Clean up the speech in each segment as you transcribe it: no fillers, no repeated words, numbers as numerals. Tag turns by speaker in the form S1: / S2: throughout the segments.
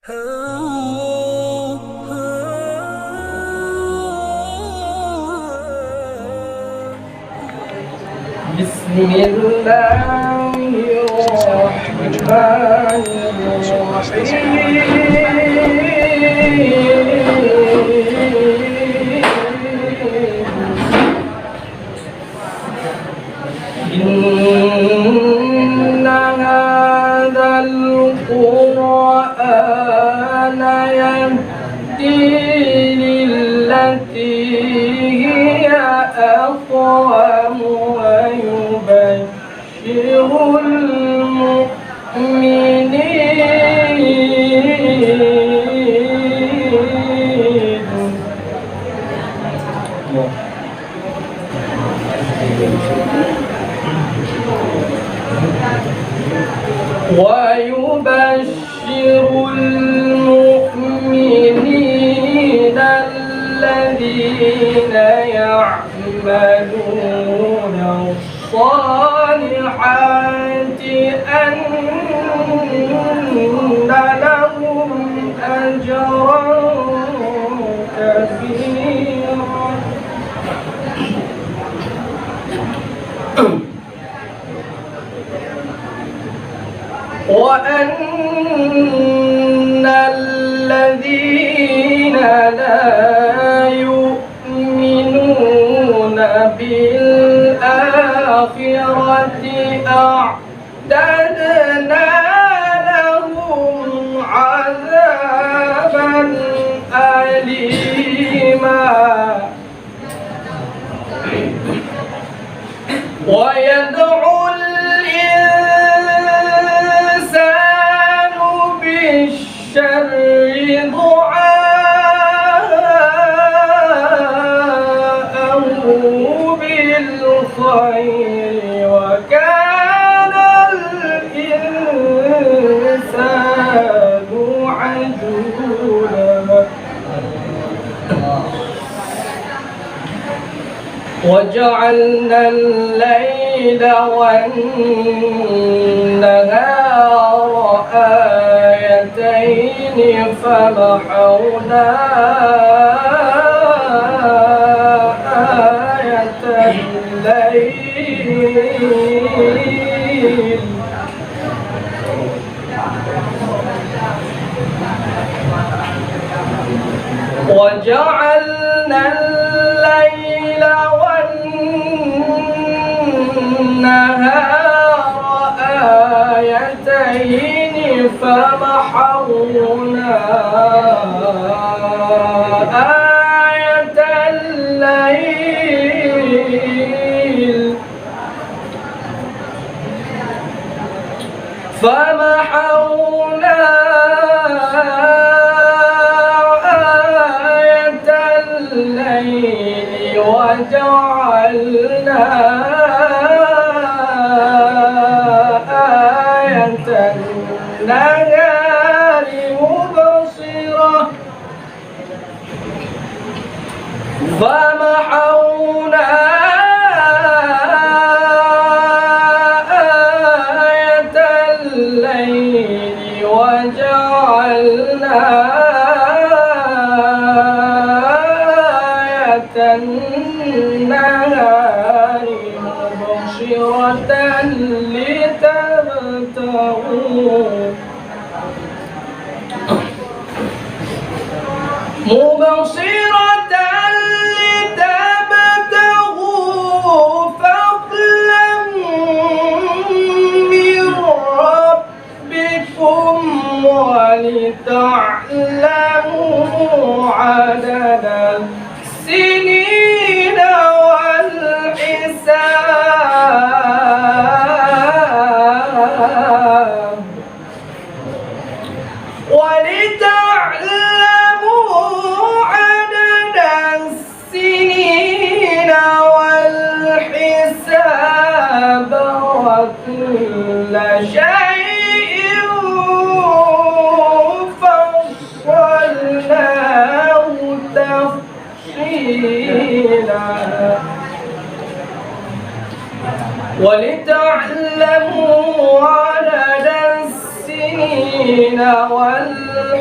S1: بسم الله الرحمن الرحيم إن هذا القرآن يهدي للتي هي أقوم ويبشر المؤمنين الذين يعملون الصالحات أن لهم أجرا كبيرا وأن الذين لا يؤمنون بالآخرة أعتدنا لهم عذابا أليما ويدعو الإنسان بالشر دعاءه بالخير وكان الإنسان عجولا وجعلنا الليل والنهار آيتين فمحونا آية الليل وجعلنا الليل والنهار آيتين فمحونا آية الليل وجعلنا آية النهار مبصرة فمحونا آية الليل وجعلنا النهار مبصرة لتبتغوا فضلا من ربكم ولتعلموا عدد السنين والحساب ولتعلموا عدد السنين والحساب وكل شيء فصلناه تفصيلا ولتعلموا عدد السنين الموازين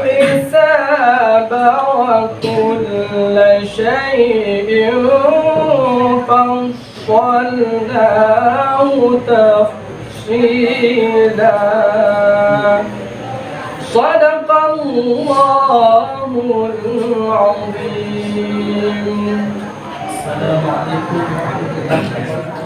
S1: والحساب وكل شيء فصلناه تفصيلا. صدق الله العظيم.
S2: السلام عليكم ورحمة الله وبركاته.